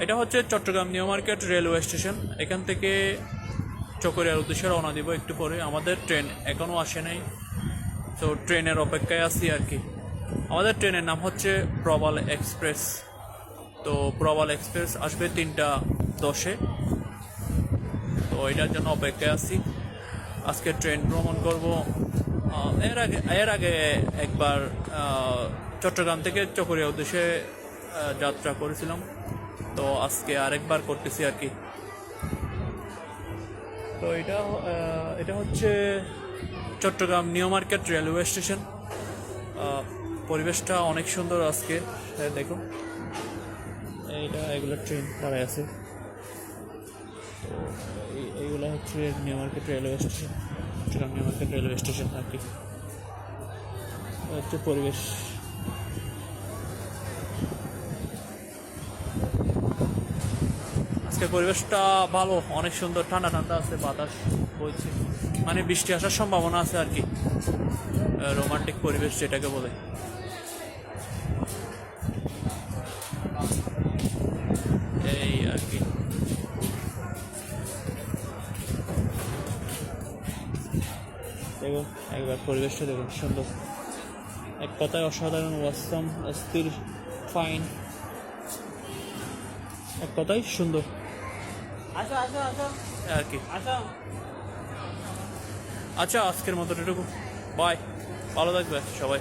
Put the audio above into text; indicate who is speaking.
Speaker 1: এটা হচ্ছে Chittagong new market railway station. এখান থেকে চকরিয়ার উদ্দেশ্যে রওনা দিব একটু পরে। আমাদের ট্রেন এখনও আসে নাই, তো ট্রেনের অপেক্ষায় আছি আর কি। আমাদের ট্রেনের নাম হচ্ছে প্রবাল এক্সপ্রেস। তো প্রবাল এক্সপ্রেস আসবে 3টা 10-এ, তো এটার জন্য অপেক্ষায় আছি। আজকে ট্রেন ভ্রমণ করব। এর আগে একবার চট্টগ্রাম থেকে চকরিয়া উদ্দেশ্যে যাত্রা করেছিলাম, তো আজকে আরেকবার করতেছি আর কি। তো এটা হচ্ছে Chittagong new market railway station. পরিবেশটা অনেক সুন্দর আজকে। দেখুন এগুলো ট্রেন দাঁড়ায় আছে। তো এইগুলো হচ্ছে new market railway station, Chittagong new market railway station আর কি। হচ্ছে পরিবেশ। আজকে পরিবেশটা ভালো, অনেক সুন্দর, ঠান্ডা ঠান্ডা আছে, বাতাস বইছে, মানে বৃষ্টি আসার সম্ভাবনা আছে আর কি। রোমান্টিক পরিবেশ যেটাকে বলে। এই আর কি। দেখুন একবার পরিবেশটা দেখুন, সুন্দর, এক কথায় অসাধারণ, ওয়াসাম, অস্থির, ফাইন, এক কথায় সুন্দর আর কি। আচ্ছা, আজকের মতো এটুকু, বাই, ভালো থাকবে সবাই।